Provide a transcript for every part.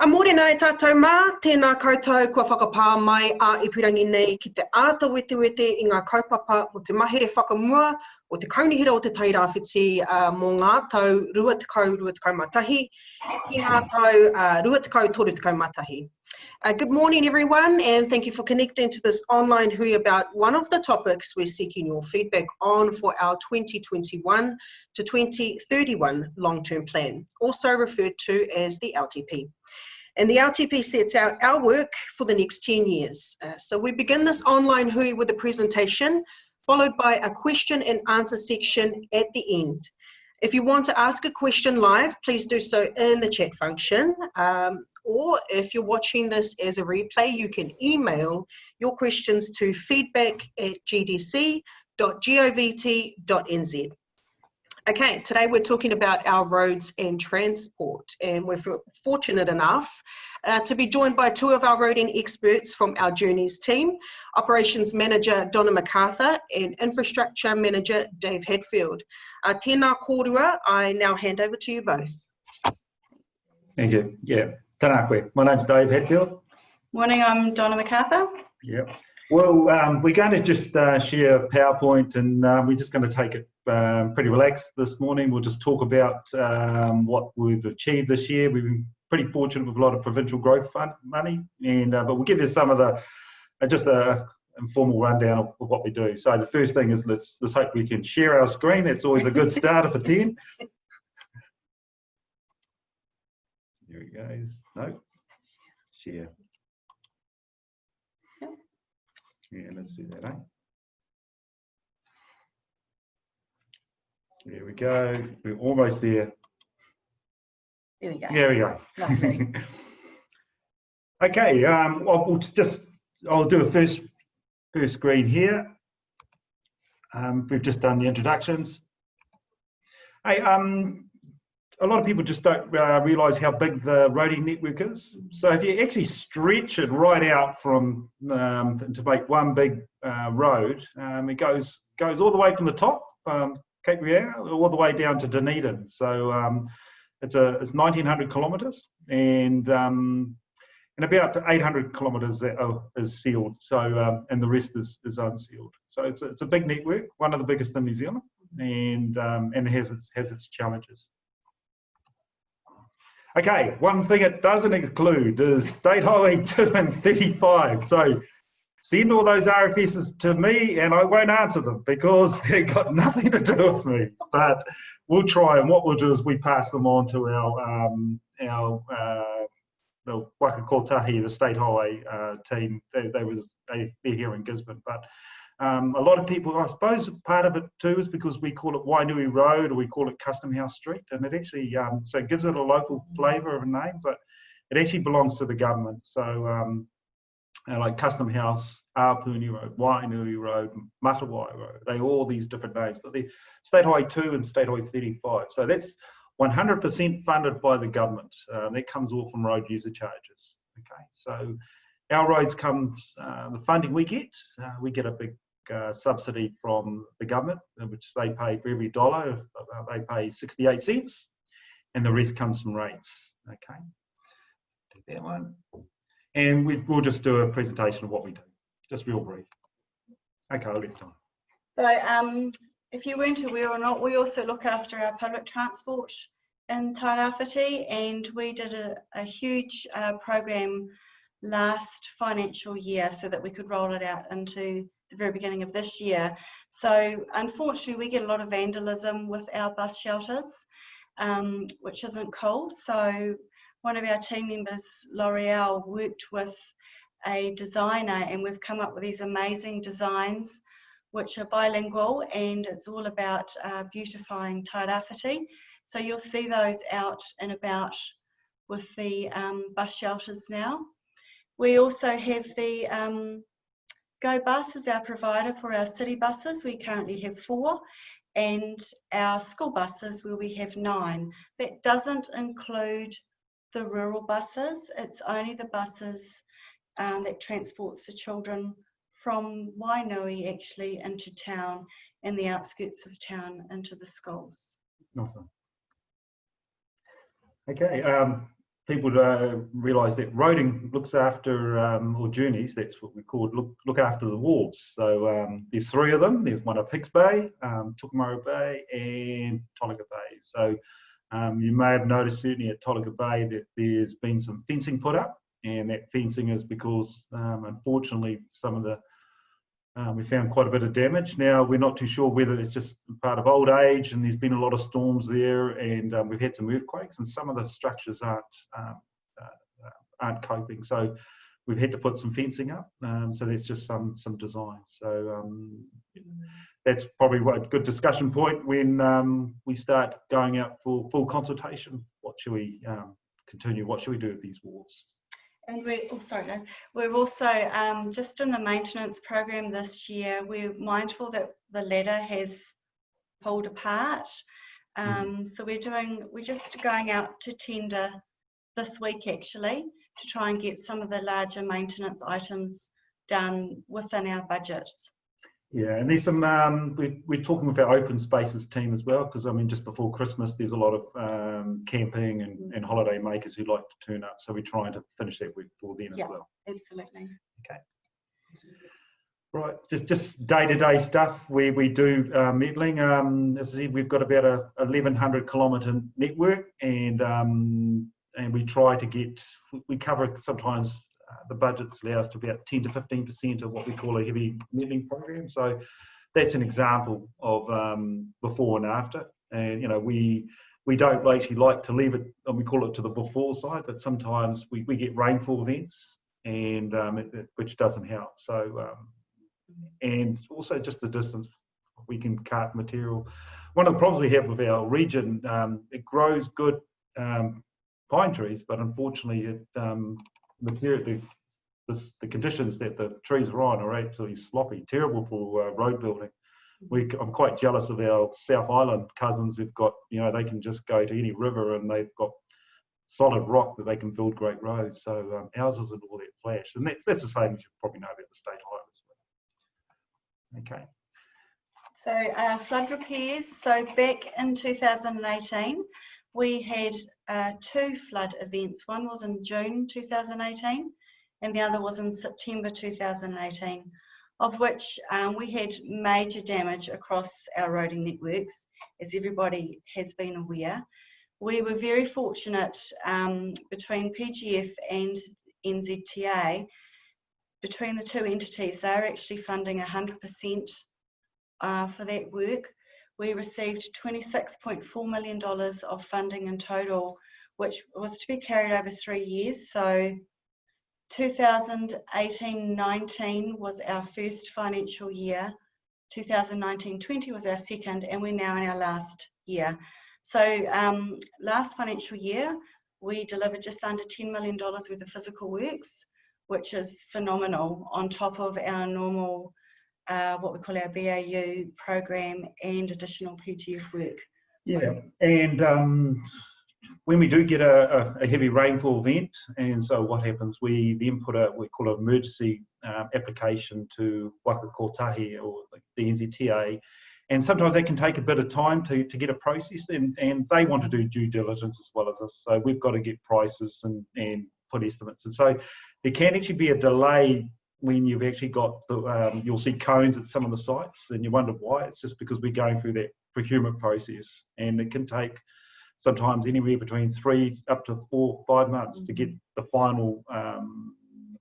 Morena e tātou mā, tēnā koutou kua whakapā mai a ipurangi nei ki te āta wete i ngā kaupapa o te mahere whakamua o te kaunihira o te tairāwhiti mō ngā tau rua tekau matahi, ki ngā tau rua tekau toru tekau matahi. Good morning everyone, and thank you for connecting to this online hui about one of the topics we're seeking your feedback on for our 2021 to 2031 long-term plan, also referred to as the LTP. And the LTP sets out our work for the next 10 years. So we begin this online hui with a presentation, followed by a question and answer section at the end. If you want to ask a question live, please do so in the chat function. Or if you're watching this as a replay, you can email your questions to feedback@gdc.govt.nz. Okay, today we're talking about our roads and transport, and we're fortunate enough to be joined by two of our roading experts from our Journeys team, Operations Manager Donna McArthur and Infrastructure Manager Dave Hadfield. Tēnā kōrua, I now hand over to you both. Thank you. Yeah, tēnā koe. My name's Dave Hadfield. Morning, I'm Donna McArthur. Yep. Well, we're going to just share a PowerPoint, and we're just going to take it pretty relaxed this morning. We'll just talk about what we've achieved this year. We've been pretty fortunate with a lot of provincial growth fund money, and but we'll give you some of the just a informal rundown of what we do. So the first thing is let's hope we can share our screen. That's always a good starter for 10. There he goes. No, share. Yeah, let's do that, eh? There we go. We're almost there. There we go. There we go. Lovely. Okay. I'll do a first screen here. We've just done the introductions. Hey, a lot of people just don't realise how big the roading network is. So if you actually stretch it right out from to make one big road, it goes all the way from the top, Cape Rea, all the way down to Dunedin. So it's 1,900 kilometres, and about 800 kilometres is sealed. So and the rest is unsealed. So it's a big network, one of the biggest in New Zealand, and it has its challenges. Okay, one thing it doesn't include is State Highway 2 and 35. So send all those RFSs to me and I won't answer them because they've got nothing to do with me. But we'll try, and what we'll do is we pass them on to the Whakarau, the State Highway team. They're here in Gisborne. But a lot of people, I suppose part of it too is because we call it Wainui Road, or we call it Custom House Street, and it actually so it gives it a local flavour of a name, but it actually belongs to the government. So like Custom House, Apuni Road, Wainui Road, Matawai Road, they all these different names, but the State Highway 2 and State Highway 35. So that's 100% funded by the government. That comes all from road user charges. Okay, so our roads come, the funding we get a big subsidy from the government, which they pay for every dollar. They pay 68 cents, and the rest comes from rates. Okay, do that one, and we'll just do a presentation of what we do, just real brief. Okay, I'll let Donna. So, if you weren't aware or not, we also look after our public transport in Tauwhareparae, and we did a huge program last financial year so that we could roll it out into the very beginning of this year. So unfortunately we get a lot of vandalism with our bus shelters, which isn't cool. So one of our team members, L'Oreal, worked with a designer, and we've come up with these amazing designs which are bilingual, and it's all about beautifying Tauwhareparae. So you'll see those out and about with the bus shelters now. We also have the Go Bus as our provider for our city buses. We currently have 4, and our school buses where we have 9. That doesn't include the rural buses. It's only the buses that transports the children from Wainui actually into town and the outskirts of town into the schools. Awesome. Okay, people realise that roading looks after, or journeys, that's what we call look after the wharves. So there's 3 of them. There's one at Hicks Bay, Tauwhareparae Bay, and Tolaga Bay. So you may have noticed certainly at Tolaga Bay that there's been some fencing put up, and that fencing is because unfortunately some of the we found quite a bit of damage. Now, we're not too sure whether it's just part of old age and there's been a lot of storms there, and we've had some earthquakes, and some of the structures aren't coping. So we've had to put some fencing up. So that's just some design. So that's probably a good discussion point when we start going out for full consultation. What should we continue? What should we do with these wharves? And we're also, just in the maintenance program this year, we're mindful that the ladder has pulled apart. So we're just going out to tender this week actually, to try and get some of the larger maintenance items done within our budgets. Yeah, and there's some, we're talking with our open spaces team as well, because I mean, just before Christmas, there's a lot of camping and holiday makers who like to turn up. So we're trying to finish that work for them as well. Absolutely. Okay. Right, just day-to-day stuff where we do metalling. As I said, we've got about a 1,100 kilometre network, and we try to get, we cover sometimes the budgets allow us to about 10 to 15% of what we call a heavy metalling program. So that's an example of before and after. And you know, we don't actually like to leave it, and we call it to the before side, but sometimes we get rainfall events, and which doesn't help. So and also just the distance we can cart material. One of the problems we have with our region, it grows good pine trees, but unfortunately the conditions that the trees are on are absolutely sloppy, terrible for road building. I'm quite jealous of our South Island cousins who've got, you know, they can just go to any river and they've got solid rock that they can build great roads. So ours isn't all that flash, and that's the same as you probably know about the state highways. Okay. So flood repairs. So back in 2018, we had 2 flood events. One was in June 2018 and the other was in September 2018, of which we had major damage across our roading networks, as everybody has been aware. We were very fortunate between PGF and NZTA, between the 2 entities, they're actually funding 100% for that work. We received $26.4 million of funding in total, which was to be carried over 3 years. So 2018-19 was our first financial year, 2019-20 was our second, and we're now in our last year. So last financial year, we delivered just under $10 million worth of physical works, which is phenomenal, on top of our normal what we call our BAU program and additional PGF work. Yeah, and when we do get a heavy rainfall event, and so what happens, we then put we call an emergency application to Whakarau or the NZTA, and sometimes that can take a bit of time to get it processed, and they want to do due diligence as well as us, so we've got to get prices and put estimates, and so there can actually be a delay when you've actually got the, you'll see cones at some of the sites and you wonder why. It's just because we're going through that procurement process, and it can take sometimes anywhere between 3 up to 4, 5 months to get the final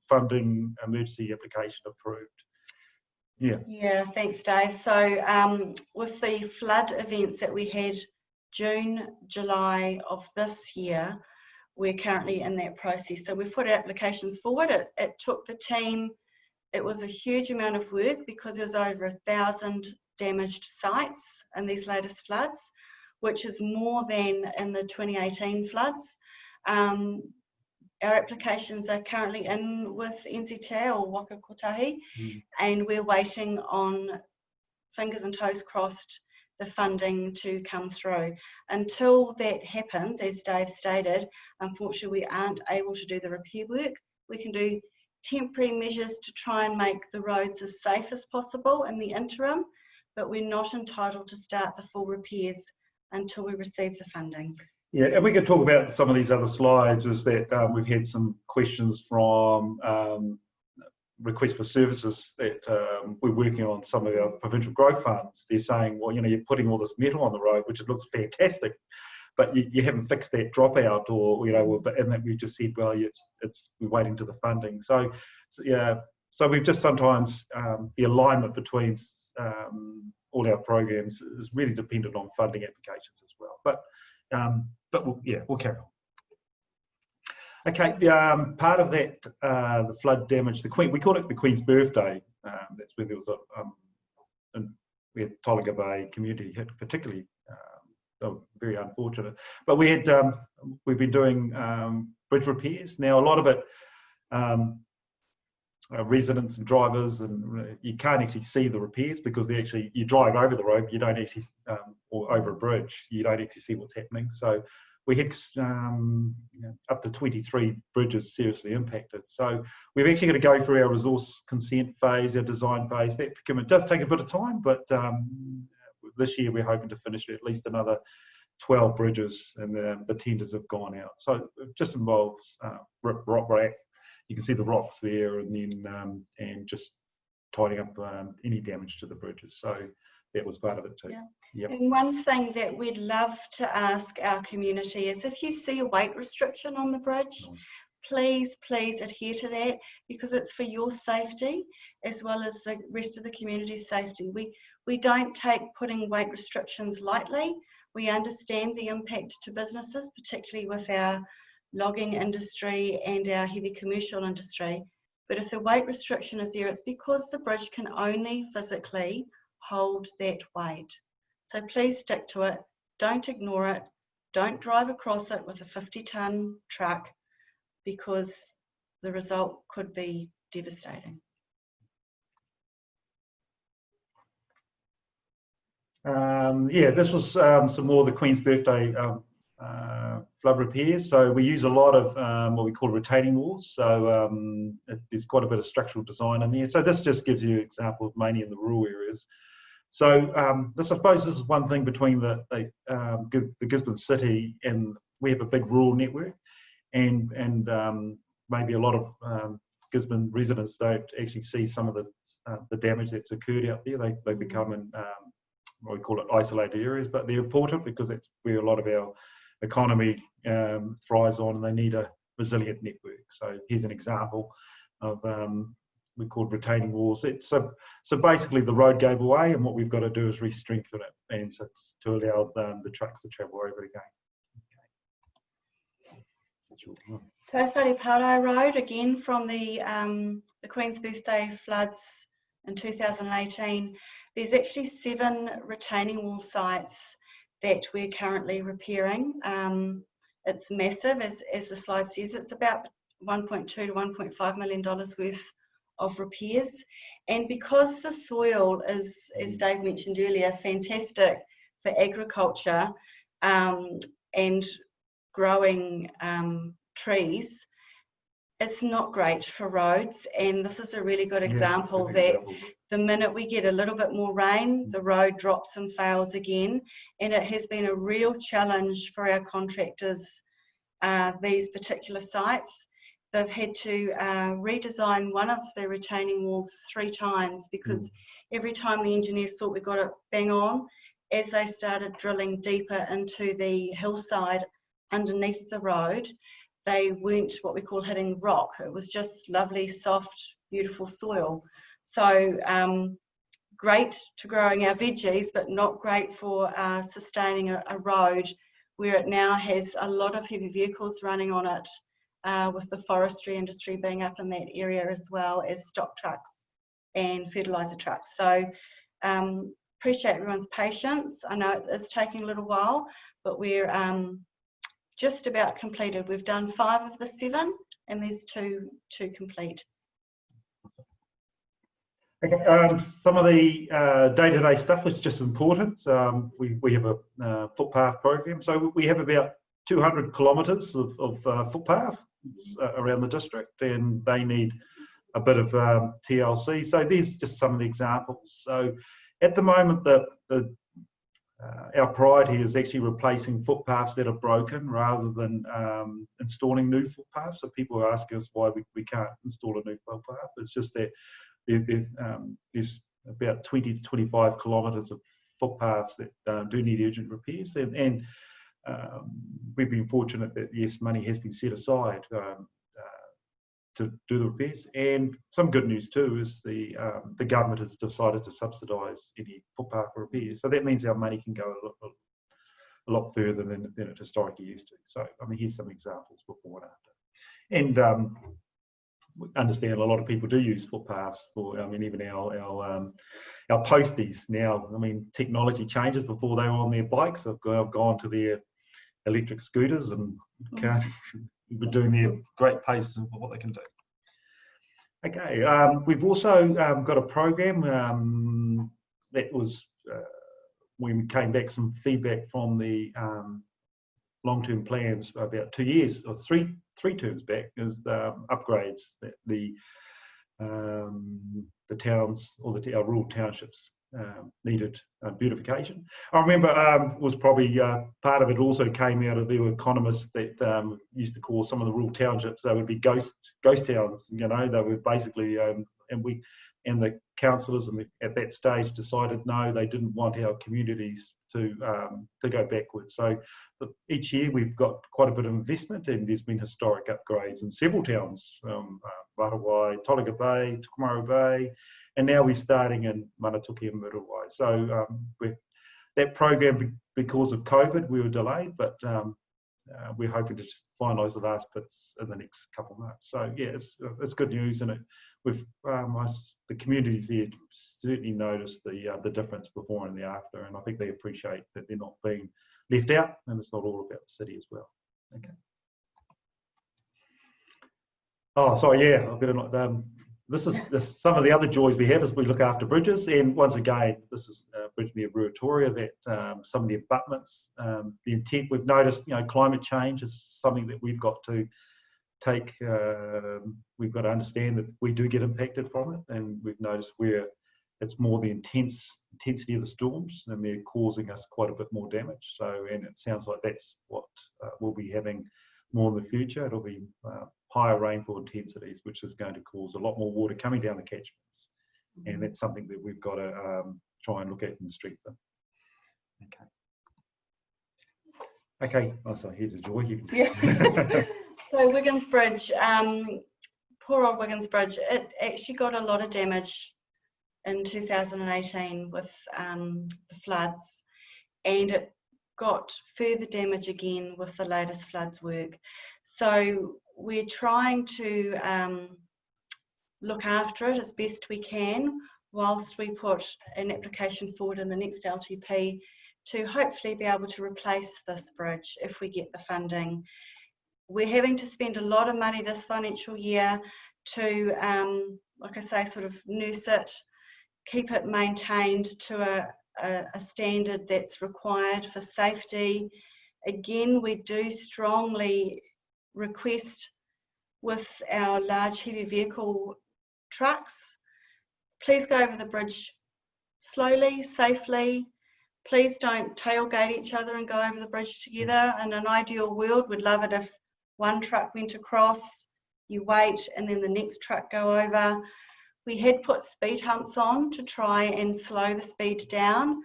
funding emergency application approved. Yeah, thanks Dave. So with the flood events that we had June, July of this year, we're currently in that process. So we've put our applications forward. It took the team, it was a huge amount of work because there's over 1,000 damaged sites in these latest floods, which is more than in the 2018 floods. Our applications are currently in with NZTA or Whakarau, and we're waiting on, fingers and toes crossed, the funding to come through. Until that happens, as Dave stated, unfortunately we aren't able to do the repair work. We can do temporary measures to try and make the roads as safe as possible in the interim, but we're not entitled to start the full repairs until we receive the funding. Yeah, and we could talk about some of these other slides. Is that we've had some questions from requests for services that we're working on some of our provincial growth funds. They're saying, well, you know, you're putting all this metal on the road, which it looks fantastic, but you haven't fixed that dropout, or, you know, and that we just said, well, we're waiting to the funding. So yeah, so we've just sometimes the alignment between all our programs is really dependent on funding applications as well. But we'll carry on. Okay, part of that, the flood damage, we call it the Queen's birthday. That's when there was we had Tauwhareparae Bay community hit particularly. They were very unfortunate. But we've been doing bridge repairs. Now, a lot of it, residents and drivers, and you can't actually see the repairs because you drive over the road, you don't actually, or over a bridge, you don't actually see what's happening. So we had up to 23 bridges seriously impacted. So we've actually got to go through our resource consent phase, our design phase. That procurement does take a bit of time, but this year we're hoping to finish at least another 12 bridges, and the tenders have gone out. So it just involves rock rack. You can see the rocks there, and then and just tidying up any damage to the bridges. So that was part of it too. Yeah. Yep. And one thing that we'd love to ask our community is, if you see a weight restriction on the bridge, please adhere to that, because it's for your safety as well as the rest of the community's safety. We don't take putting weight restrictions lightly. We understand the impact to businesses, particularly with our logging industry and our heavy commercial industry. But if the weight restriction is there, it's because the bridge can only physically hold that weight. So please stick to it. Don't ignore it. Don't drive across it with a 50-ton truck, because the result could be devastating. Yeah, this was some more of the Queen's birthday flood repairs. So we use a lot of what we call retaining walls. So there's quite a bit of structural design in there. So this just gives you an example of mainly in the rural areas. So I suppose this is one thing between the Gisborne city, and we have a big rural network, and maybe a lot of Gisborne residents don't actually see some of the damage that's occurred out there. They become in what we call it isolated areas, but they're important because that's where a lot of our economy thrives on, and they need a resilient network. So here's an example of we called retaining walls. So basically the road gave away, and what we've got to do is re-strengthen it, and so to allow the trucks to travel over again. Okay. Tauwhareparae Road, again from the Queen's Birthday floods in 2018. There's actually 7 retaining wall sites that we're currently repairing. It's massive, as the slide says. It's about $1.2 to $1.5 million worth of repairs. And because the soil is, as Dave mentioned earlier, fantastic for agriculture and growing trees, it's not great for roads. And this is a really good example that the minute we get a little bit more rain, the road drops and fails again. And it has been a real challenge for our contractors, these particular sites. They've had to redesign one of the retaining walls 3 times, because every time the engineers thought we got it bang on, as they started drilling deeper into the hillside underneath the road, they weren't what we call hitting rock. It was just lovely, soft, beautiful soil. So great to growing our veggies, but not great for sustaining a road where it now has a lot of heavy vehicles running on it, with the forestry industry being up in that area, as well as stock trucks and fertiliser trucks. So appreciate everyone's patience. I know it's taking a little while, but we're just about completed. We've done 5 of the 7, and there's 2 to complete. Okay, some of the day-to-day stuff is just important. We have a footpath program, so we have about 200 kilometres of footpath around the district, and they need a bit of TLC. So these just some of the examples. So at the moment, the our priority is actually replacing footpaths that are broken rather than installing new footpaths. So people are asking us why we can't install a new footpath. It's just that there's about 20 to 25 kilometres of footpaths that do need urgent repairs, and we've been fortunate that yes, money has been set aside to do the repairs. And some good news too is the government has decided to subsidise any footpath repairs, so that means our money can go a lot further than it historically used to. So I mean, here's some examples before and after. And we understand a lot of people do use footpaths for, I mean, even our posties now. I mean, technology changes. Before they were on their bikes, they've gone to their electric scooters and we're doing their great pace of what they can do. Okay, we've also got a program that was, when we came back, some feedback from the long-term plans about 2 years or three terms back, is the upgrades that the towns or our rural townships needed beautification. I remember it was probably part of it also came out of the economists that used to call some of the rural townships, they would be ghost towns. You know, they were basically and the councillors at that stage decided no, they didn't want our communities to go backwards. So each year we've got quite a bit of investment, and there's been historic upgrades in several towns, Whakarau, Tolaga Bay, Tukumaro Bay, and now we're starting in Manatuki and Muriwai. So that program, because of COVID, we were delayed, but we're hoping to just finalise the last bits in the next couple of months. So yeah, it's good news, and the communities there certainly noticed the difference before and the after, and I think they appreciate that they're not being left out, and it's not all about the city as well. Okay. Oh, sorry, yeah, I've got to. This is some of the other joys we have as we look after bridges, and once again, this is bridge near Ruatoria, that some of the abutments, the intent we've noticed, you know, climate change is something that we've got to take. We've got to understand that we do get impacted from it, and we've noticed where it's more the intensity of the storms, and they're causing us quite a bit more damage. So, and it sounds like that's what we'll be having more in the future. It'll be higher rainfall intensities, which is going to cause a lot more water coming down the catchments, and that's something that we've got to try and look at and strengthen. Okay. Oh, so here's a joy. Yeah. So Wiggins Bridge, poor old Wiggins Bridge. It actually got a lot of damage in 2018 with the floods, and it got further damage again with the latest floods work. So we're trying to look after it as best we can, whilst we put an application forward in the next LTP to hopefully be able to replace this bridge if we get the funding. We're having to spend a lot of money this financial year to, like I say, sort of nurse it, keep it maintained to a standard that's required for safety. Again, we do strongly request with our large heavy vehicle trucks, please go over the bridge slowly, safely. Please don't tailgate each other and go over the bridge together. In an ideal world, we'd love it if one truck went across, you wait, and then the next truck go over. We had put speed humps on to try and slow the speed down,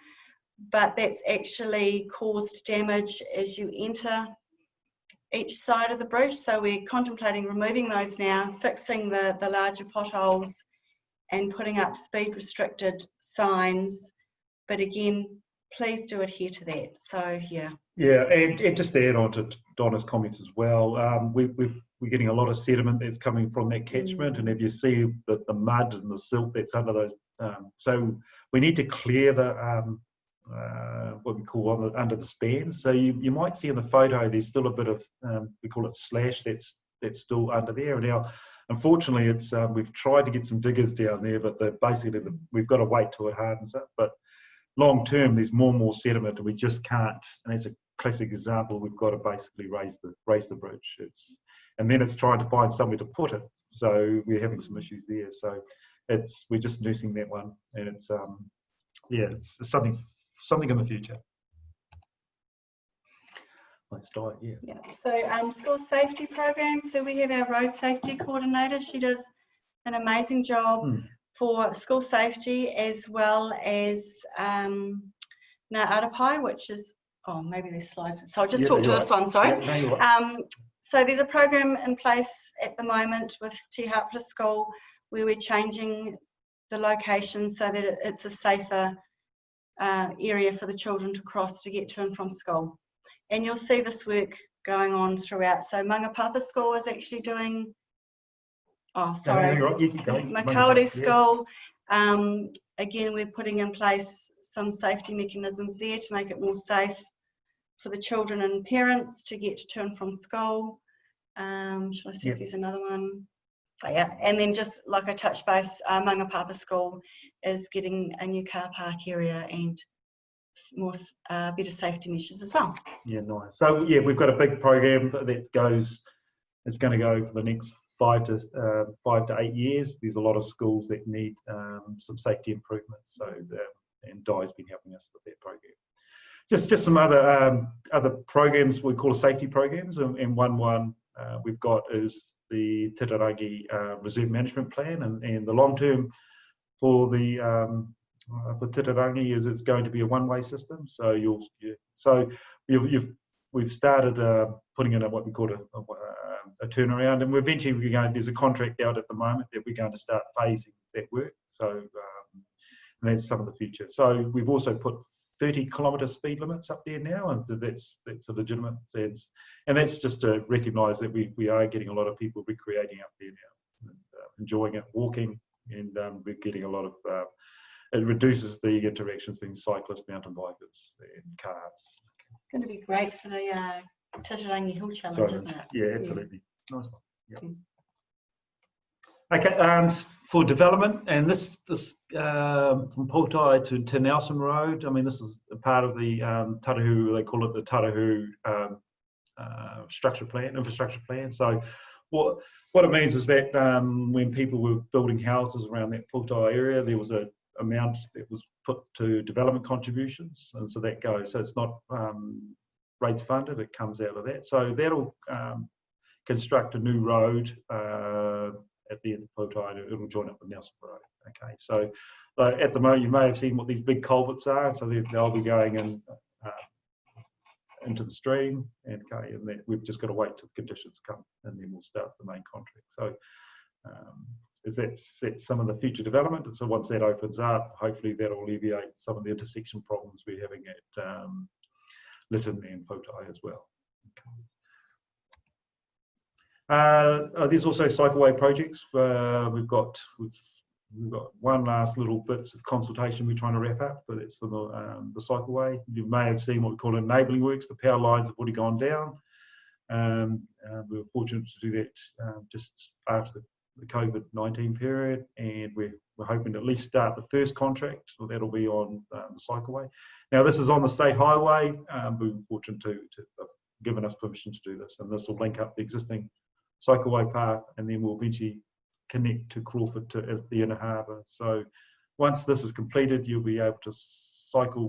but that's actually caused damage as you enter each side of the bridge. So we're contemplating removing those now, fixing the larger potholes and putting up speed restricted signs. But again, please do adhere to that. So yeah. Yeah, and just to add on to Donna's comments as well, we're getting a lot of sediment that's coming from that catchment, and if you see the mud and the silt that's under those, so we need to clear the what we call under the spans. So you might see in the photo there's still a bit of we call it slash that's still under there. And now, unfortunately, it's we've tried to get some diggers down there, but basically we've got to wait till it hardens up. But long term, there's more and more sediment, and we just can't. And that's a classic example. We've got to basically raise the bridge. And then it's trying to find somewhere to put it. So we're having some issues there. So we're just nursing that one, and it's yeah, it's something in the future. Nice diet, yeah. Yeah. So school safety programs. So we have our road safety coordinator. She does an amazing job for school safety, as well as Ngā which is, oh, maybe there's slides. So I'll just talk to this one, sorry. Yeah, no, you're right. So there's a program in place at the moment with Te Hapara School where we're changing the location so that it's a safer area for the children to cross to get to and from school. And you'll see this work going on throughout. So McArthur School is actually doing, oh, sorry, No, you keep going. McArthur School. Again, we're putting in place some safety mechanisms there to make it more safe for the children and parents to get to and from school. Shall I see if there's another one? Oh, yeah, and then just like I touched base, McArthur School is getting a new car park area and more better safety measures as well. Yeah, nice. So yeah, we've got a big program that goes. It's going to go for the next 5 to 8 years. There's a lot of schools that need some safety improvements. So and Di's been helping us with that program. Just some other programs we call safety programs, and one we've got is the Titirangi Reserve Management Plan, and the long term for the for Titirangi is it's going to be a one-way system. So we've started putting in what we call a turnaround, and eventually there's a contract out at the moment that we're going to start phasing that work. So and that's some of the future. So we've also put 30-kilometre speed limits up there now, and that's a legitimate sense. And that's just to recognise that we are getting a lot of people recreating up there now, and, enjoying it, walking, and we're getting a lot of, it reduces the interactions between cyclists, mountain bikers and cars. It's going to be great for the Titirangi Hill Challenge, isn't it? Yeah, absolutely. Yeah. Nice one. Yeah. Okay, for development, and this from Pautai to Nelson Road, I mean, this is a part of the Tarahu, they call it the Tarahu infrastructure plan. So what it means is that when people were building houses around that Pautai area, there was an amount that was put to development contributions, and so that goes. So it's not rates funded, it comes out of that. So that'll construct a new road at the end of Pautai. It'll join up with Nelson Road. Okay, so at the moment you may have seen what these big culverts are. So they'll be going in into the stream, and okay, and then we've just got to wait till the conditions come, and then we'll start the main contract. So that's some of the future development. And so once that opens up, hopefully that'll alleviate some of the intersection problems we're having at Lytton and Pautai as well. Okay. There's also cycleway projects. We've got one last little bits of consultation we're trying to wrap up, but it's for the cycleway. You may have seen what we call enabling works. The power lines have already gone down. We were fortunate to do that just after the COVID-19 period, and we're hoping to at least start the first contract, so that'll be on the cycleway. Now this is on the state highway. We were fortunate to have given us permission to do this, and this will link up the existing cycleway path, and then we'll eventually connect to Crawford to the inner harbour. So once this is completed, you'll be able to cycle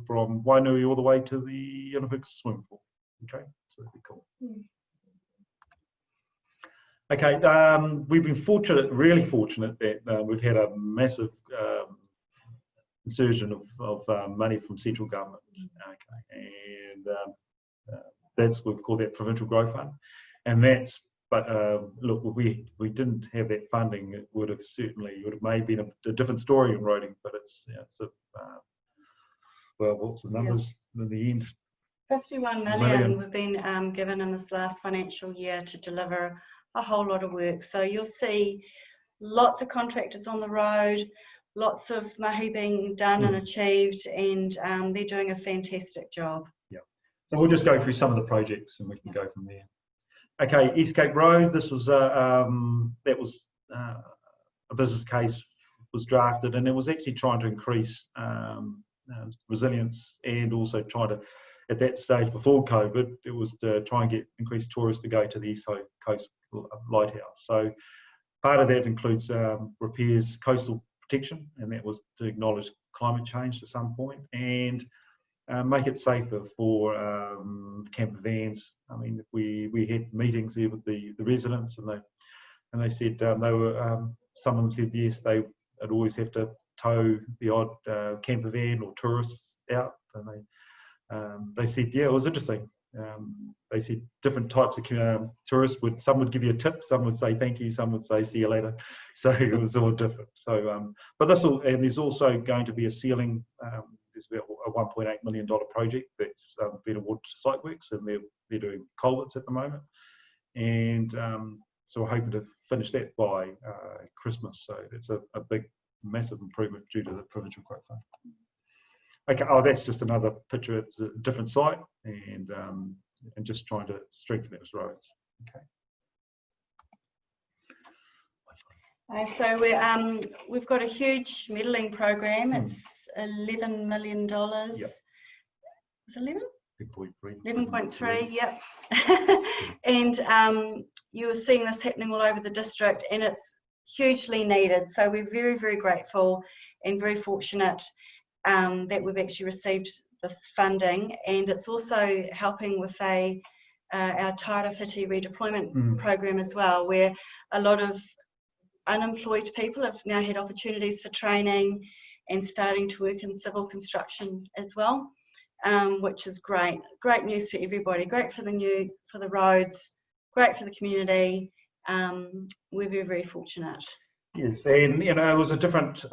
from Wainui all the way to the Olympic swimming pool. Okay, so that'd be cool. Okay, we've been fortunate, really fortunate, that we've had a massive insertion of money from central government. Okay, and that's we've called that Provincial Growth Fund, and that's. But look, if we didn't have that funding, it would have maybe been a different story in roading. But it's well, what's the numbers in the end? 51 million we've been given in this last financial year to deliver a whole lot of work. So you'll see lots of contractors on the road, lots of mahi being done and achieved, and they're doing a fantastic job. Yeah. So we'll just go through some of the projects, and we can go from there. Okay, East Cape Road. This was a business case was drafted, and it was actually trying to increase resilience, and also trying to, at that stage before COVID, it was to try and get increased tourists to go to the East Coast Lighthouse. So part of that includes repairs, coastal protection, and that was to acknowledge climate change to some point, and make it safer for camper vans. I mean, we had meetings there with the residents, and they said they were some of them said yes, they'd always have to tow the odd camper van or tourists out, and they said yeah, it was interesting. They said different types of tourists some would give you a tip, some would say thank you, some would say see you later. So it was all different. So, but and there's also going to be a ceiling. There's about a $1.8 million project that's been awarded to Siteworks, and they're doing culverts at the moment, and so we're hoping to finish that by Christmas. So it's a big, massive improvement due to the provincial growth fund. Okay, that's just another picture. It's a different site, and just trying to strengthen those roads. Okay. So we've got a huge metalling program. It's $11 million. Yep. Was it 11? 11.3. Yep. And you were seeing this happening all over the district, and it's hugely needed. So we're very, very grateful and very fortunate that we've actually received this funding, and it's also helping with our Tauwhareparae redeployment program as well, where a lot of unemployed people have now had opportunities for training and starting to work in civil construction as well, which is great. Great news for everybody. Great for the roads. Great for the community. We're very, very fortunate. Yes, and it was a different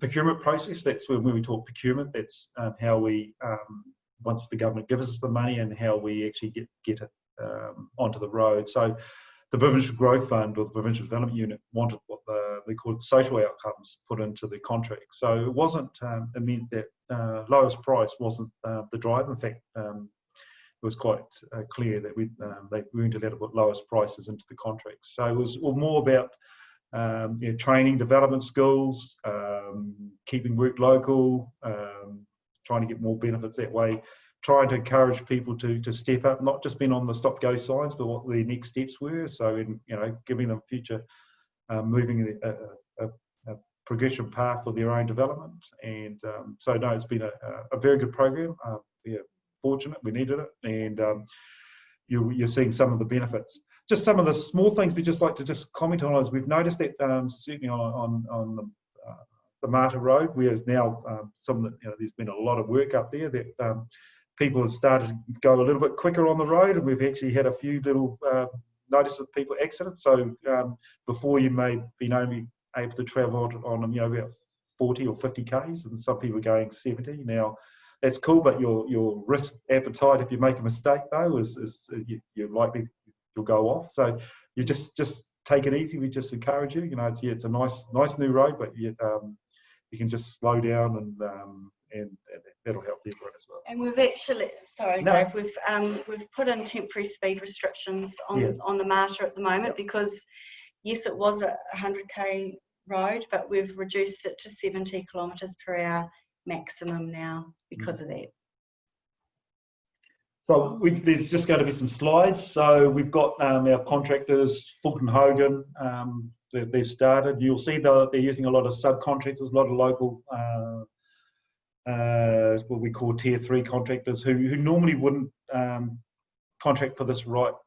procurement process. That's when we talk procurement. That's how we, once the government gives us the money, and how we actually get it onto the road. So the Provincial Growth Fund, or the Provincial Development Unit, wanted what they called social outcomes put into the contract. So it wasn't, it meant that lowest price wasn't the drive. In fact, it was quite clear that they weren't allowed to put lowest prices into the contracts. So it was more about training, development skills, keeping work local, trying to get more benefits that way, trying to encourage people to step up, not just being on the stop-go signs, but what their next steps were. So, giving them future, moving a progression path for their own development. And so, no, it's been a very good program. We're fortunate, we needed it, and you're seeing some of the benefits. Just some of the small things we just like to just comment on is we've noticed that certainly on the McArthur Road, where now there's been a lot of work up there that people have started to go a little bit quicker on the road, and we've actually had a few little notice of people accidents. So before you may be only able to travel on about 40 or 50 k's, and some people are going 70 now. That's cool, but your risk appetite if you make a mistake though is you're likely you'll go off. So you just take it easy. We just encourage you. It's a nice new road, but you can just slow down, and that'll help people as well. And we've actually, Dave, we've put in temporary speed restrictions on the McArthur at the moment, because yes, it was a 100k road, but we've reduced it to 70 kilometres per hour maximum now because of that. So there's just going to be some slides. So we've got our contractors, Fulton Hogan, they've started. You'll see they're using a lot of subcontractors, a lot of local, what we call tier 3 contractors who normally wouldn't contract for this work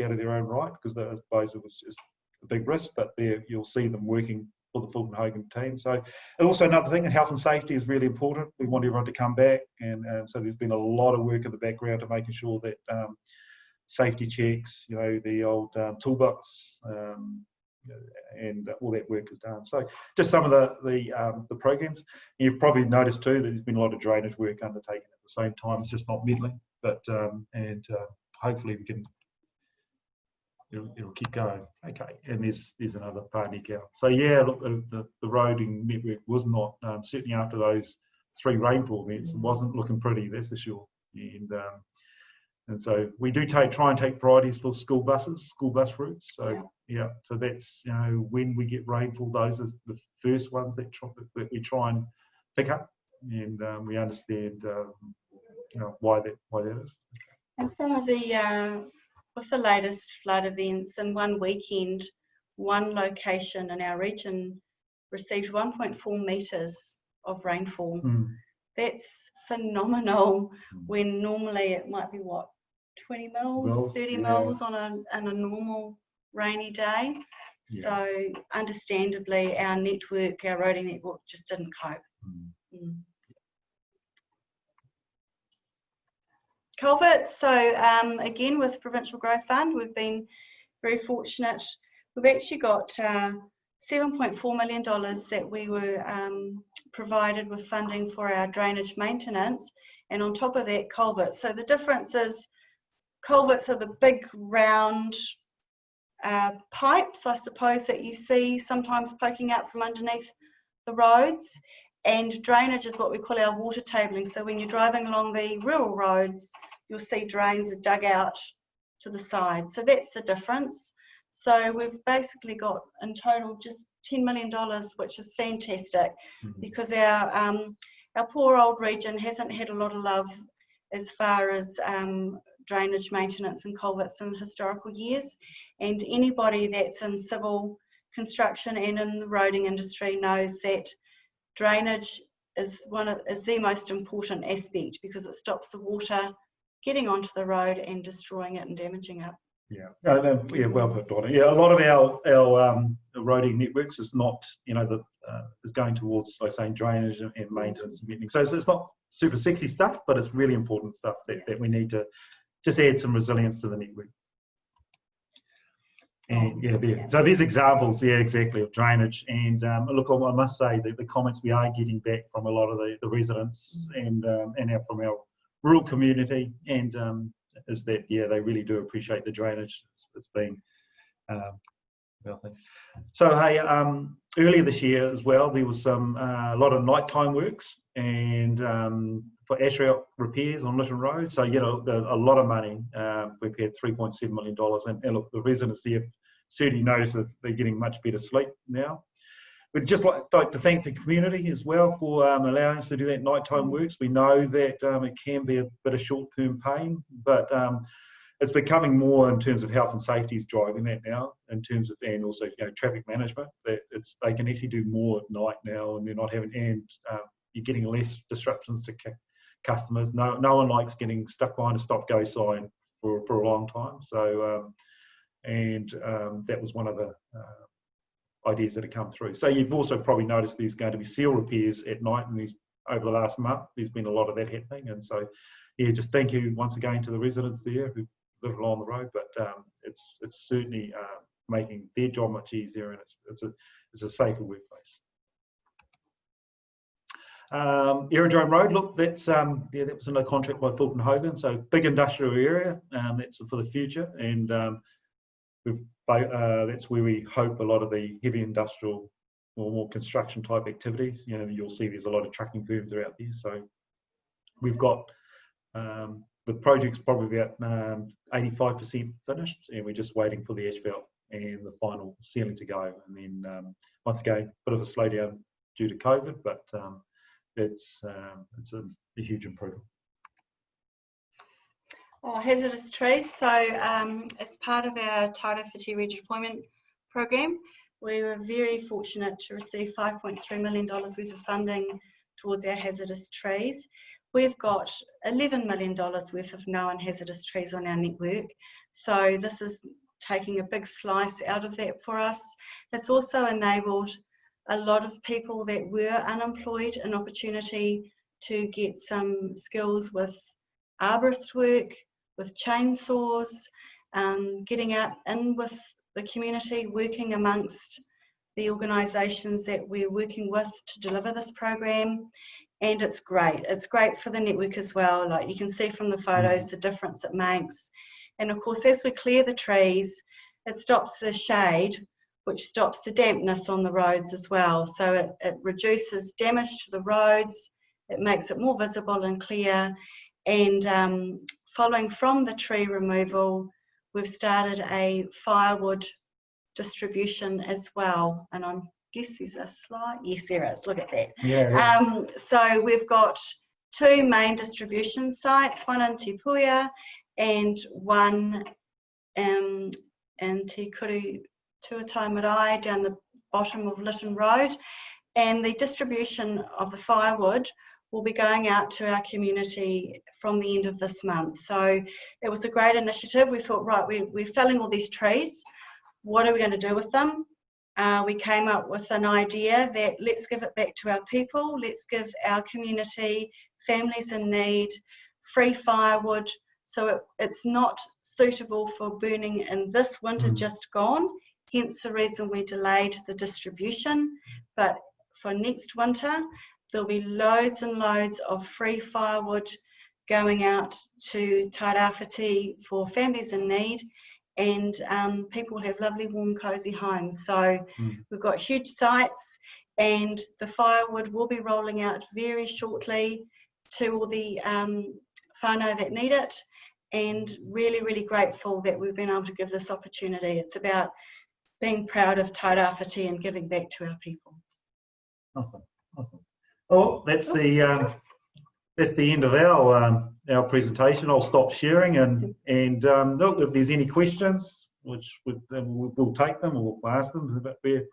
out of their own right, because I suppose it was just a big risk, but you'll see them working for the Fulton Hogan team. So also another thing, health and safety is really important. We want everyone to come back, and so there's been a lot of work in the background to making sure that safety checks, the old toolbox, and all that work is done. So just some of the programs. You've probably noticed too that there's been a lot of drainage work undertaken at the same time. It's just not meddling, but hopefully we can. It'll keep going. Okay, and there's another Parnik out. So yeah, look, the roading network was not certainly after those 3 rainfall events. It wasn't looking pretty, that's for sure. And so we do try and take priorities for school bus routes. So so that's when we get rainfall, those are the first ones that we try and pick up, and we understand why that is. And some of with the latest flood events, in one weekend, one location in our region received 1.4 metres of rainfall. That's phenomenal, when normally it might be what, 20 mils, 30 mils on a normal rainy day. So understandably our network, our roading network just didn't cope. Culverts, so again with Provincial Growth Fund, we've been very fortunate. We've actually got $7.4 million that we were provided with funding for our drainage maintenance, and on top of that, culverts. So the difference is culverts are the big round pipes, I suppose, that you see sometimes poking out from underneath the roads, and drainage is what we call our water tabling. So when you're driving along the rural roads, you'll see drains are dug out to the side. So that's the difference. So we've basically got in total just $10 million, which is fantastic, because our poor old region hasn't had a lot of love as far as drainage maintenance and culverts in historical years. And anybody that's in civil construction and in the roading industry knows that drainage is the most important aspect, because it stops the water getting onto the road and destroying it and damaging it. Well put, Donna. A lot of our roading networks is not, is going towards, like saying, drainage and maintenance and maintenance. So it's not super sexy stuff, but it's really important stuff that we need to just add some resilience to the network. And so there's examples, exactly, of drainage. And look, I must say that the comments we are getting back from a lot of the residents and from our rural community is that they really do appreciate the drainage. It's been so hey, earlier this year as well, there was a lot of nighttime works and for asphalt repairs on Lytton Road. So a lot of money. We've had $3.7 million, and look, the residents there certainly notice that they're getting much better sleep now. We'd just like to thank the community as well for allowing us to do that nighttime works. We know that it can be a bit of short-term pain, but it's becoming more in terms of health and safety is driving that now, in terms of, and also traffic management. That they can actually do more at night now, and they're not having, and you're getting less disruptions to customers. No one likes getting stuck behind a stop-go sign for a long time. So that was one of the ideas that have come through. So you've also probably noticed there's going to be seal repairs at night, and over the last month there's been a lot of that happening. And so just thank you once again to the residents there who live along the road, but it's certainly making their job much easier, and it's a safer workplace. Aerodrome Road, look, that was in a contract by Fulton Hogan, so big industrial area. That's for the future, and that's where we hope a lot of the heavy industrial or more construction type activities. You'll see there's a lot of trucking firms are out there. So we've got the project's probably about 85% finished, and we're just waiting for the asphalt and the final ceiling to go. And then once again, a bit of a slowdown due to COVID, but it's a huge improvement. Hazardous trees. So as part of our Tauwhareparae Road redeployment program, we were very fortunate to receive $5.3 million worth of funding towards our hazardous trees. We've got $11 million worth of known hazardous trees on our network. So this is taking a big slice out of that for us. It's also enabled a lot of people that were unemployed an opportunity to get some skills with arborist work, with chainsaws, getting out in with the community, working amongst the organisations that we're working with to deliver this program. And it's great. It's great for the network as well. Like you can see from the photos, the difference it makes. And of course, as we clear the trees, it stops the shade, which stops the dampness on the roads as well. So it reduces damage to the roads. It makes it more visible and clear. And following from the tree removal, we've started a firewood distribution as well. And I guess there's a slide. Yes, there is. Look at that. So we've got two main distribution sites, one in Te Puia and one in Te Kuru Tuatai Marae down the bottom of Lytton Road. And the distribution of the firewood will be going out to our community from the end of this month. So it was a great initiative. We thought, right, we're felling all these trees. What are we going to do with them? We came up with an idea that let's give it back to our people. Let's give our community, families in need, free firewood. So it's not suitable for burning in this winter just gone. Hence the reason we delayed the distribution. But for next winter, there'll be loads and loads of free firewood going out to Tauwhareparae for families in need, and people will have lovely, warm, cosy homes. So we've got huge sites, and the firewood will be rolling out very shortly to all the whānau that need it, and really, really grateful that we've been able to give this opportunity. It's about being proud of Tauwhareparae and giving back to our people. Awesome, awesome. Well, that's the end of our presentation. I'll stop sharing and look, if there's any questions, which we'll take them or we'll ask them, but we're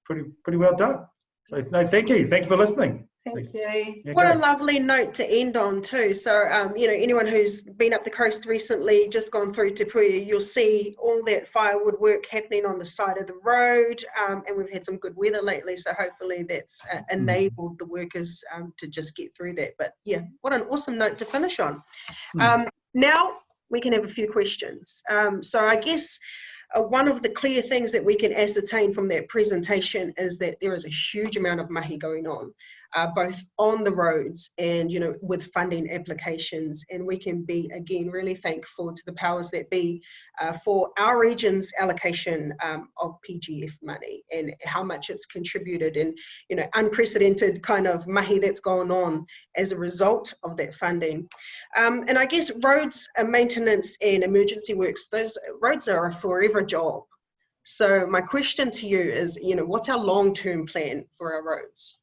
pretty well done. So no, thank you for listening. Thank you. Okay. What a lovely note to end on too. So, you know, anyone who's been up the coast recently, just gone through Te Puia, you'll see all that firewood work happening on the side of the road. And we've had some good weather lately, so hopefully that's enabled the workers to just get through that. But yeah, what an awesome note to finish on. Now we can have a few questions. So I guess one of the clear things that we can ascertain from that presentation is that there is a huge amount of mahi going on, both on the roads and, you know, with funding applications. And we can be, again, really thankful to the powers that be for our region's allocation of PGF money and how much it's contributed, and, you know, unprecedented kind of mahi that's gone on as a result of that funding. And I guess roads maintenance and emergency works, those roads are a forever job. So my question to you is, you know, what's our long-term plan for our roads?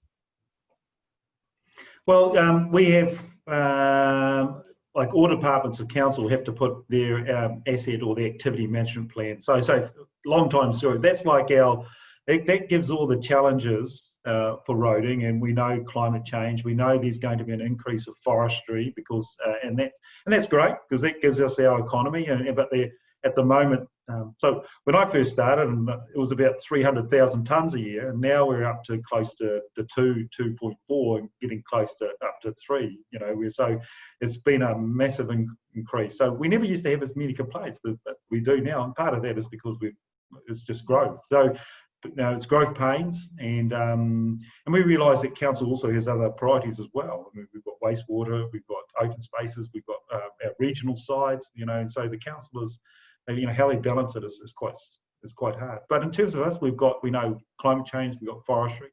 Well, we have, like all departments of council have to put their asset or their activity management plan. So long time story, that's like that gives all the challenges for roading, and we know climate change, we know there's going to be an increase of forestry because, and that's great because that gives us our economy, but at the moment, so when I first started, it was about 300,000 tonnes a year, and now we're up to close to 2.4, and getting close to up to 3. You know, so it's been a massive increase. So we never used to have as many complaints, but we do now, and part of that is because it's just growth. So now it's growth pains, and we realise that council also has other priorities as well. I mean, we've got wastewater, we've got open spaces, we've got our regional sides, you know, and so the councillors, you know, how they balance it is quite hard. But in terms of us, we know climate change, we've got forestry,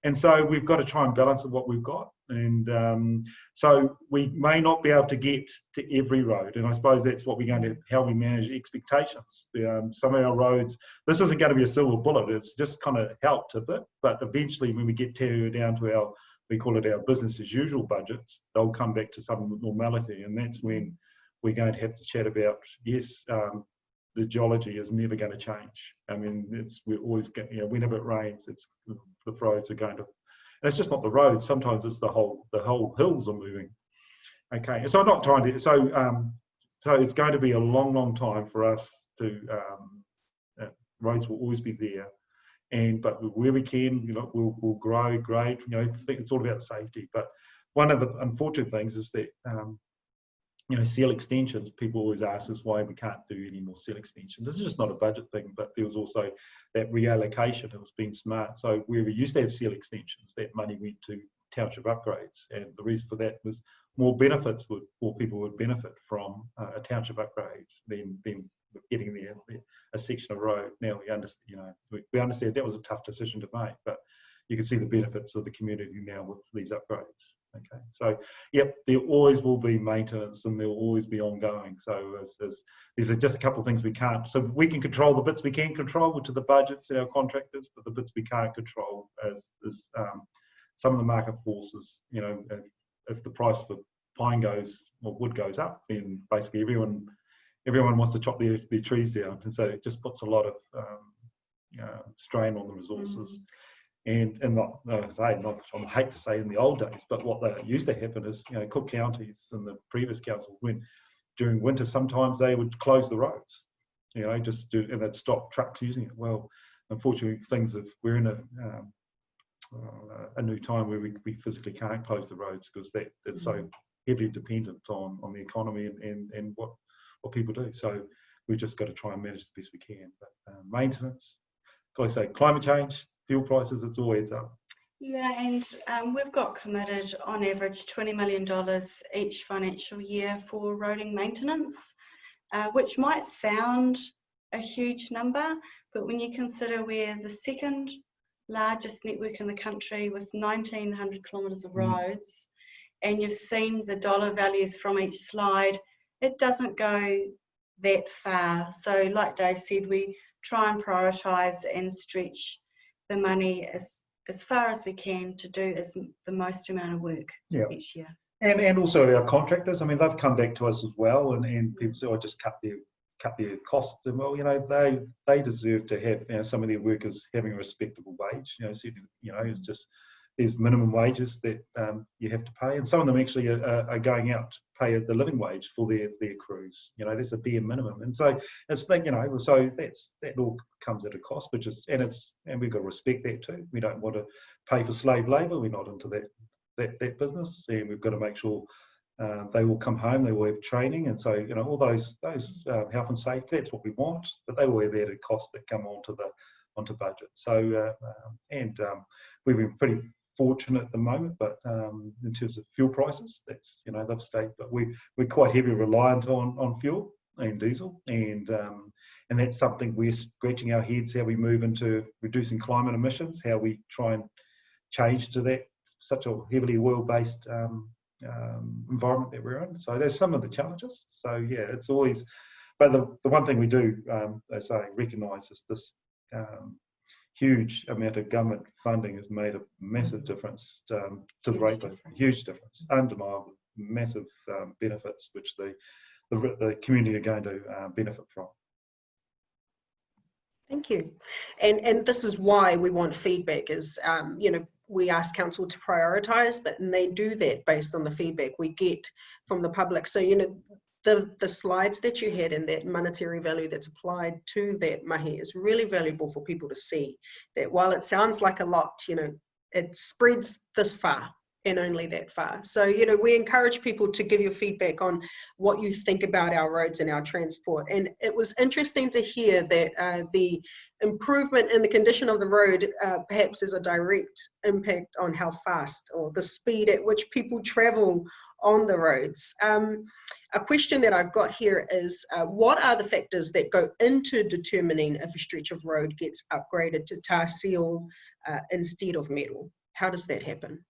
and so we've got to try and balance what we've got. And so we may not be able to get to every road, and I suppose that's what we're going to, how we manage expectations. Some of our roads, this isn't going to be a silver bullet, it's just kind of helped a bit, but eventually when we get down to we call it our business as usual budgets, they'll come back to some normality, and that's when we're going to have to chat about, yes, the geology is never going to change. I mean, we're always getting, you know, whenever it rains, the roads are going to, and it's just not the roads, sometimes it's the whole hills are moving. Okay, so I'm not trying to, so it's going to be a long time for us to, roads will always be there, but where we can, you know, we'll grow, grade, you know, I think it's all about safety. But one of the unfortunate things is that, you know, seal extensions, people always ask us why we can't do any more seal extensions. This is just not a budget thing, but there was also that reallocation that was being smart. So where we used to have seal extensions, that money went to township upgrades. And the reason for that was more people would benefit from a township upgrade than getting a section of road. Now we understand, you know, we understand that was a tough decision to make, but you can see the benefits of the community now with these upgrades. Okay, so yep, there always will be maintenance and there will always be ongoing. So these are just a couple of things we can't. So we can control the bits we can control, which are the budgets and our contractors, but the bits we can't control is some of the market forces. You know, if the price for pine wood goes up, then basically everyone wants to chop their trees down, and so it just puts a lot of strain on the resources. And not, I hate to say in the old days, but what that used to happen is, Cook counties and the previous council, when during winter, sometimes they would close the roads, and they'd stop trucks using it. Well, unfortunately, we're in a new time where we physically can't close the roads because it's so heavily dependent on the economy and what people do. So we've just got to try and manage the best we can. But maintenance, like I say, climate change, fuel prices, it's all adds up. Yeah, and we've got committed on average $20 million each financial year for roading maintenance, which might sound a huge number, but when you consider we're the second largest network in the country with 1,900 kilometres of roads, and you've seen the dollar values from each slide, it doesn't go that far. So like Dave said, we try and prioritise and stretch the money as far as we can to do the most amount of work each year. And also our contractors, I mean, they've come back to us as well, and people say, "I just cut their costs." And well, they deserve to have some of their workers having a respectable wage. It's just there's minimum wages that you have to pay, and some of them actually are going out to pay the living wage for their crews. That's a bare minimum, and so it's so that all comes at a cost, and we've got to respect that too. We don't want to pay for slave labour. We're not into that business, and we've got to make sure they will come home, they will have training, and so all those health and safety, that's what we want, but they will have added costs that come onto budget. So we've been pretty fortunate at the moment, but in terms of fuel prices, that's they've stayed, but we're quite heavily reliant on fuel and diesel, and that's something we're scratching our heads how we move into reducing climate emissions, how we try and change to that such a heavily oil-based environment that we're in. So there's some of the challenges. So yeah, it's always, but the one thing we do, they say, recognise is this huge amount of government funding has made a massive difference to the rate, huge difference, undeniable, massive benefits which the community are going to benefit from. Thank you. And this is why we want feedback is, we ask council to prioritise, and they do that based on the feedback we get from the public. So, the slides that you had and that monetary value that's applied to that mahi is really valuable for people to see that while it sounds like a lot, it spreads this far and only that far. So, we encourage people to give your feedback on what you think about our roads and our transport. And it was interesting to hear that the improvement in the condition of the road perhaps is a direct impact on how fast or the speed at which people travel on the roads. A question that I've got here is, what are the factors that go into determining if a stretch of road gets upgraded to tar seal instead of metal? How does that happen?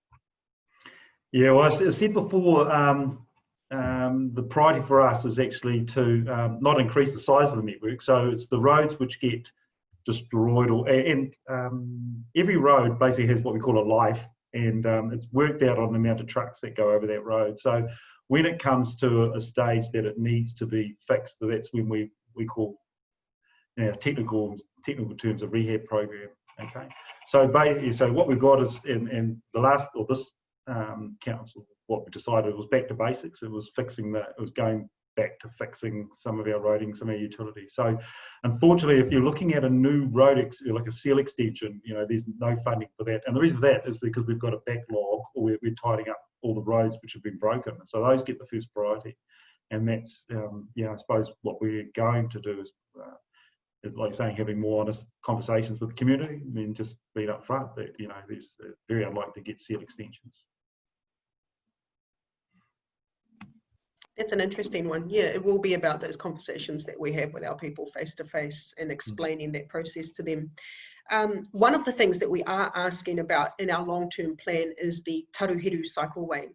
Yeah, well, as I said before, the priority for us is actually to not increase the size of the network. So it's the roads which get destroyed, and every road basically has what we call a life, and it's worked out on the amount of trucks that go over that road. So when it comes to a stage that it needs to be fixed, that's when we call technical terms a rehab program. Okay, so what we've got is in the last or this council, what we decided was back to basics. It was going back to fixing some of our roading, some of our utilities. So unfortunately, if you're looking at a new road, like a seal extension, there's no funding for that. And the reason for that is because we've got a backlog, or we're tidying up all the roads which have been broken. So those get the first priority. And that's, I suppose what we're going to do is like saying, having more honest conversations with the community, and then just being up front that, there's very unlikely to get seal extensions. That's an interesting one. Yeah, it will be about those conversations that we have with our people face to face and explaining that process to them. One of the things that we are asking about in our long-term plan is the Taruhiru cycleway,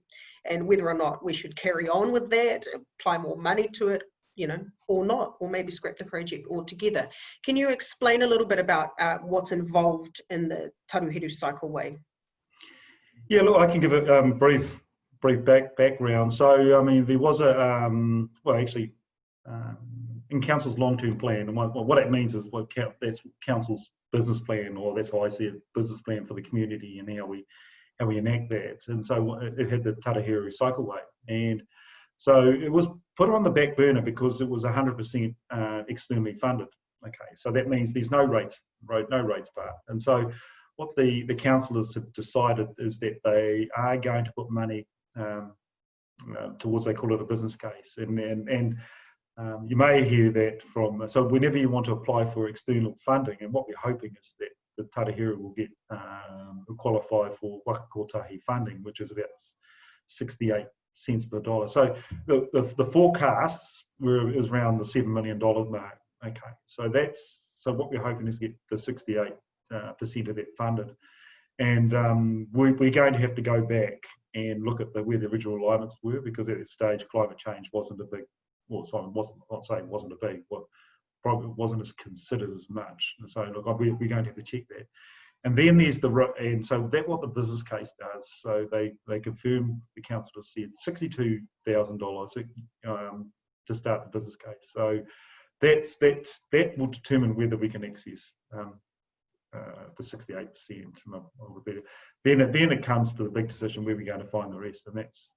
and whether or not we should carry on with that, apply more money to it, or not, or maybe scrap the project altogether. Can you explain a little bit about what's involved in the Taruhiru cycleway? Yeah, look, I can give a brief background. So, I mean, there was in council's long-term plan, and what it means is that's council's business plan, or that's how I see it, business plan for the community and how we enact that. And so it had the Tauwhareparae Cycleway, and so it was put on the back burner because it was 100% externally funded. Okay, so that means there's no rates part. And so what the councillors have decided is that they are going to put money towards, they call it a business case, and you may hear that from, so whenever you want to apply for external funding, and what we're hoping is that the Tauwhareparae will get will qualify for Whakarau funding, which is about 68 cents to the dollar. So the forecasts is around the $7 million mark. Okay, so what we're hoping is get the 68% of that funded, and we're going to have to go back and look at where the original alignments were, because at that stage climate change wasn't a big, well, sorry, not saying it wasn't a big, well, probably wasn't as considered as much. And so look, we're going to have to check that. And then there's and so that's what the business case does. So they confirm, the council has said $62,000 to start the business case. So that will determine whether we can access the 68%. Then it comes to the big decision where we're going to find the rest, and that's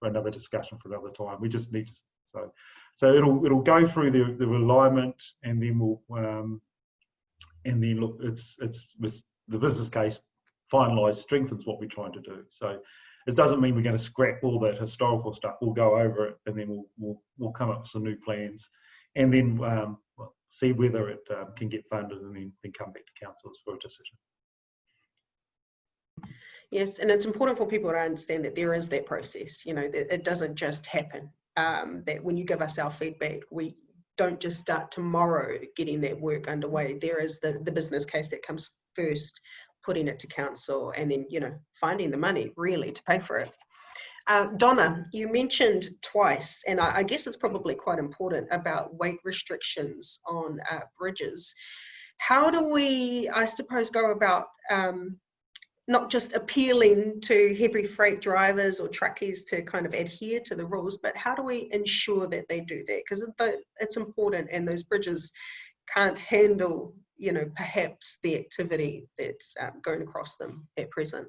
another discussion for another time. We just need to so it'll go through the alignment, and then we'll and then look, it's with the business case finalised strengthens what we're trying to do. So it doesn't mean we're going to scrap all that historical stuff. We'll go over it, and then we'll come up with some new plans, and then see whether it can get funded, and then come back to councillors for a decision. Yes, and it's important for people to understand that there is that process. You know, that it doesn't just happen. That when you give us our feedback, we don't just start tomorrow getting that work underway. There is the business case that comes first, putting it to council, and then, you know, finding the money really to pay for it. Donna, you mentioned twice, and I guess it's probably quite important, about weight restrictions on bridges. How do we, I suppose, go about not just appealing to heavy freight drivers or truckies to kind of adhere to the rules, but how do we ensure that they do that? Because it's important, and those bridges can't handle, you know, perhaps the activity that's going across them at present.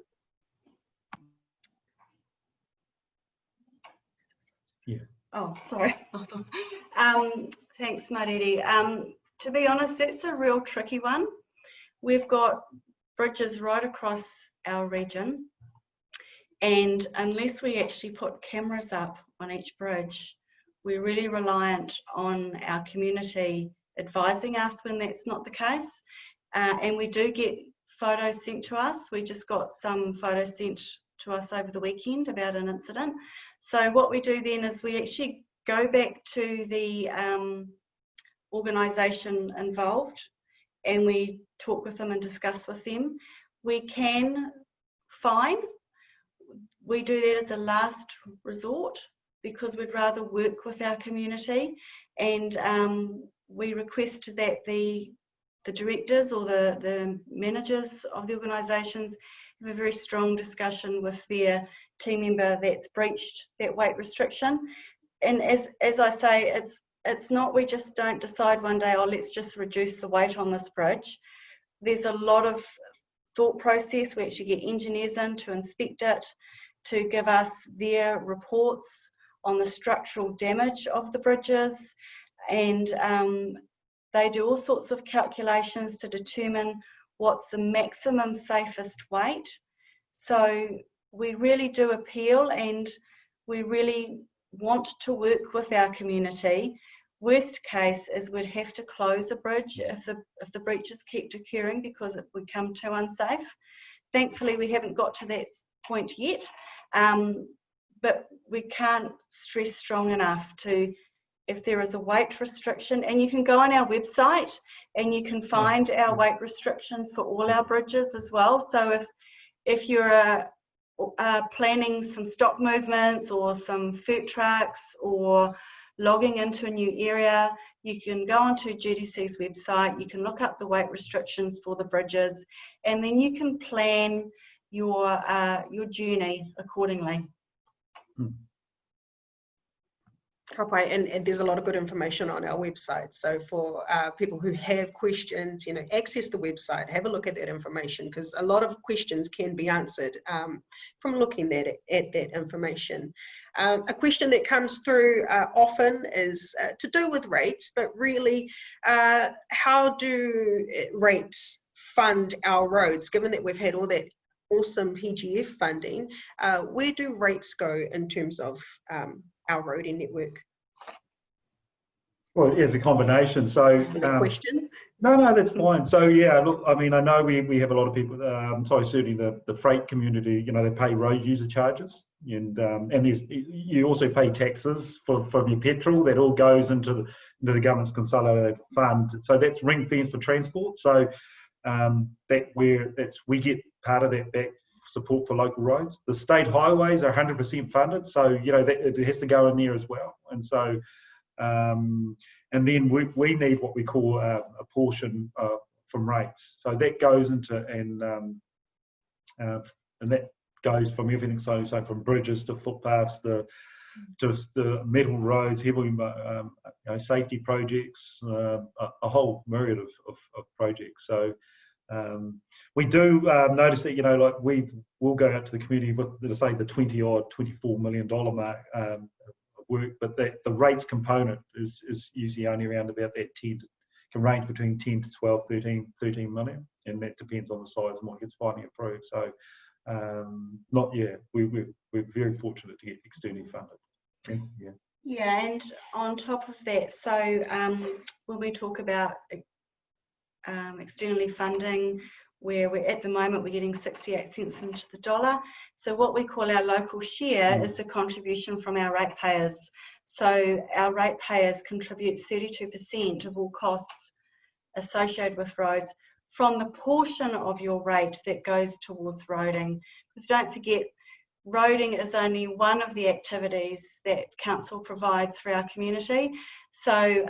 Yeah. Oh, sorry. Thanks, Mariri. To be honest, that's a real tricky one. We've got bridges right across our region, and unless we actually put cameras up on each bridge, we're really reliant on our community advising us when that's not the case. And we do get photos sent to us. We just got some photos sent to us over the weekend about an incident. So what we do then is we actually go back to the organisation involved, and we talk with them and discuss with them. We can fine. We do that as a last resort, because we'd rather work with our community, and we request that the directors or the managers of the organisations have a very strong discussion with their team member that's breached that weight restriction. And as I say, it's not, we just don't decide one day, oh, let's just reduce the weight on this bridge. There's a lot of thought process. We actually get engineers in to inspect it, to give us their reports on the structural damage of the bridges, and they do all sorts of calculations to determine what's the maximum safest weight. So we really do appeal, and we really want to work with our community. Worst case is we'd have to close a bridge if the breaches keep occurring, because it would become too unsafe. Thankfully, we haven't got to that point yet, but we can't stress strong enough to, if there is a weight restriction, and you can go on our website and you can find our weight restrictions for all our bridges as well. So if you're planning some stock movements or some food trucks or logging into a new area, you can go onto GDC's website, you can look up the weight restrictions for the bridges, and then you can plan your journey accordingly. And there's a lot of good information on our website. So for people who have questions, access the website, have a look at that information, because a lot of questions can be answered from looking at that information. A question that comes through often is to do with rates, but really how do rates fund our roads, given that we've had all that awesome PGF funding? Where do rates go in terms of our roading network? Well, it's a combination. So, question. No, that's fine. So, yeah, look, I mean, I know we have a lot of people. Certainly the freight community. They pay road user charges, and you also pay taxes from your petrol. That all goes into the government's consolidated fund. So that's ring fence for transport. So we get part of that back. Support for local roads. The state highways are 100% funded, so that it has to go in there as well. And so, and then we need what we call a portion from rates. So that goes into and that goes from everything. So from bridges to footpaths to the metal roads, heavily safety projects, a whole myriad of projects. So. We do notice that we will go out to the community with say the $24 million mark work, but the rates component is usually only around about that 10 can range between 10 to 12, 13 million, and that depends on the size and what gets finally approved. So we're very fortunate to get externally funded. Yeah, and on top of that, so when we talk about externally funding, where at the moment we're getting 68 cents into the dollar. So what we call our local share is the contribution from our ratepayers. So our ratepayers contribute 32% of all costs associated with roads from the portion of your rate that goes towards roading. Because don't forget, roading is only one of the activities that council provides for our community. So,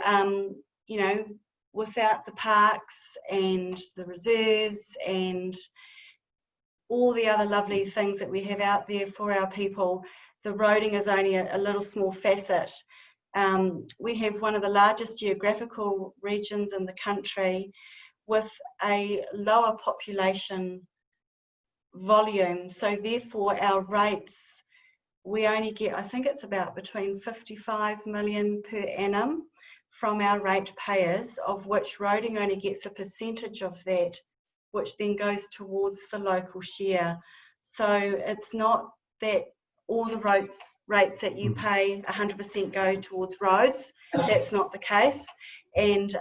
without the parks and the reserves and all the other lovely things that we have out there for our people, the roading is only a little small facet. We have one of the largest geographical regions in the country with a lower population volume. So therefore our rates, we only get, I think it's about between 55 million per annum from our ratepayers, of which roading only gets a percentage of that, which then goes towards the local share. So it's not that all the rates that you pay 100% go towards roads. That's not the case. And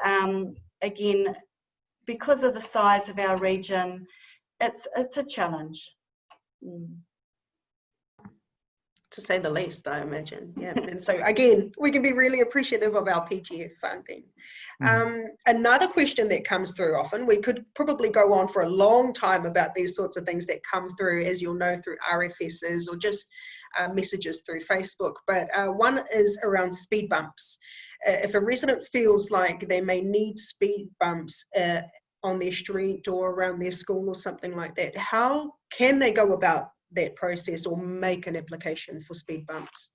again, because of the size of our region, it's a challenge. To say the least, I imagine. Yeah. And so again, we can be really appreciative of our PGF funding. Another question that comes through often, we could probably go on for a long time about these sorts of things that come through, as you'll know, through RFSs or just messages through Facebook. But one is around speed bumps. If a resident feels like they may need speed bumps on their street or around their school or something like that, how can they go about that process or make an application for speed bumps?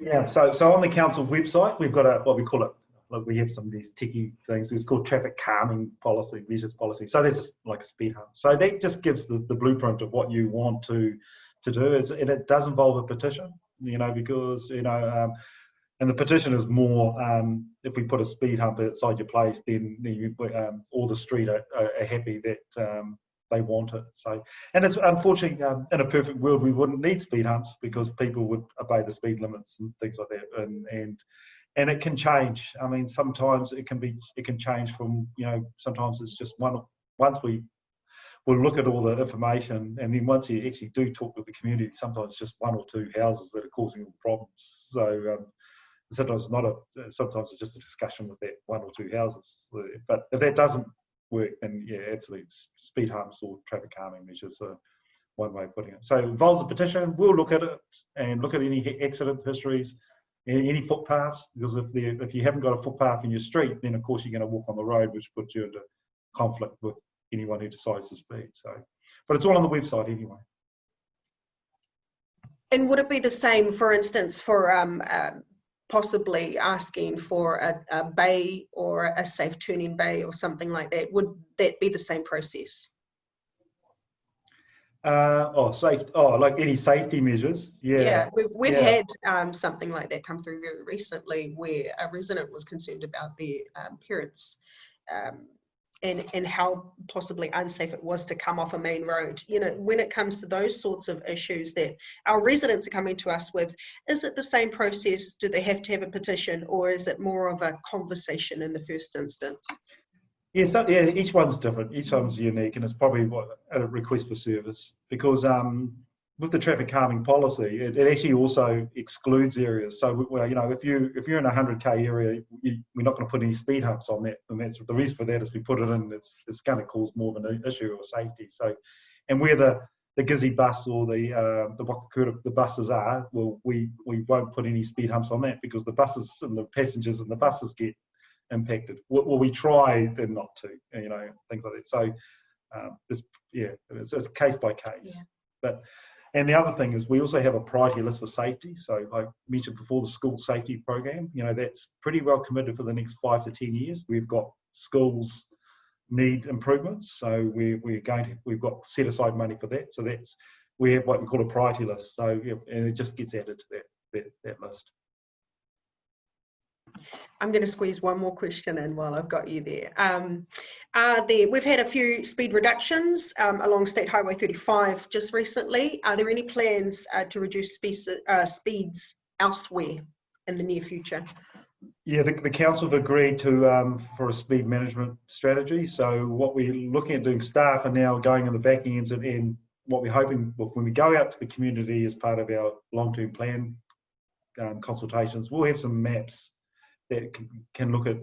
Yeah, so on the council website, we've got what we call it, like we have some of these ticky things, it's called traffic calming policy, measures policy. So that's just like a speed hump. So that just gives the blueprint of what you want to do, and it does involve a petition, because, and the petition is more, if we put a speed hump outside your place, then all the street are happy that they want it. So, and it's unfortunately, in a perfect world, we wouldn't need speed humps because people would obey the speed limits and things like that. And it can change. I mean, sometimes it can change from, sometimes it's just once we'll look at all the information, and then once you actually do talk with the community, sometimes it's just one or two houses that are causing the problems. So sometimes sometimes it's just a discussion with that one or two houses. But if that doesn't work, then yeah, absolutely, speed humps or traffic calming measures are one way of putting it. So it involves a petition. We'll look at it and look at any accident histories, any footpaths, because if you haven't got a footpath in your street, then of course you're going to walk on the road, which puts you into conflict with anyone who decides to speed. So, but it's all on the website anyway. And would it be the same, for instance, for possibly asking for a bay or a safe turning bay or something like that? Would that be the same process? Like any safety measures? Yeah. We've had something like that come through very recently, where a resident was concerned about their parents and how possibly unsafe it was to come off a main road. You know, when it comes to those sorts of issues that our residents are coming to us with, is it the same process? Do they have to have a petition, or is it more of a conversation in the first instance? Yeah, each one's different. Each one's unique, and it's probably a request for service, because with the traffic calming policy, it actually also excludes areas. So, you know, if you're in a 100k area, we're not going to put any speed humps on that, and that's the reason for that is we put it in. It's going to cause more of an issue or safety. So, and where the Gizzy bus or the Whakarau, the buses are, well, we won't put any speed humps on that, because the buses and the passengers and the buses get impacted. Well, we try then not to, you know, things like that. So, it's case by case. Yeah. And the other thing is we also have a priority list for safety. So I mentioned before the school safety program, you know, that's pretty well committed for the next 5 to 10 years. We've got schools need improvements. So we've got set aside money for that. So we have what we call a priority list. So, yeah, and it just gets added to that list. I'm going to squeeze one more question in while I've got you there. We've had a few speed reductions along State Highway 35 just recently. Are there any plans to reduce speeds elsewhere in the near future? Yeah, the council have agreed to for a speed management strategy. So what we're looking at doing, staff are now going in the back ends, and what we're hoping when we go out to the community as part of our long-term plan consultations, we'll have some maps that can look at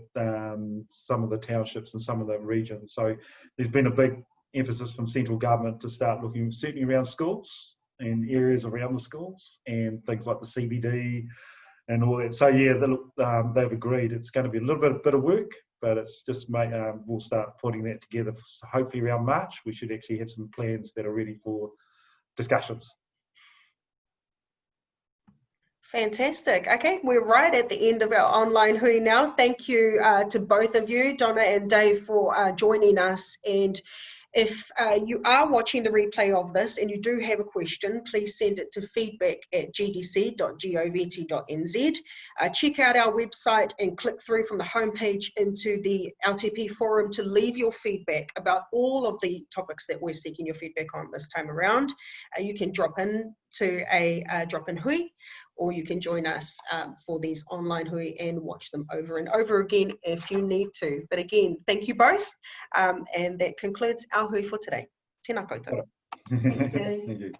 some of the townships and some of the regions. So there's been a big emphasis from central government to start looking certainly around schools and areas around the schools and things like the CBD and all that. So yeah, they've agreed. It's going to be a little bit of work, but it's just we'll start putting that together. So hopefully around March, we should actually have some plans that are ready for discussions. Fantastic. Okay, we're right at the end of our Online Hui now. Thank you to both of you, Donna and Dave, for joining us. And if you are watching the replay of this and you do have a question, please send it to feedback@gdc.govt.nz. Check out our website and click through from the homepage into the LTP forum to leave your feedback about all of the topics that we're seeking your feedback on this time around. You can drop in to a drop-in Hui, or you can join us for these Online Hui and watch them over and over again if you need to. But again, thank you both. And that concludes our Hui for today. Tēnā koutou. Thank you.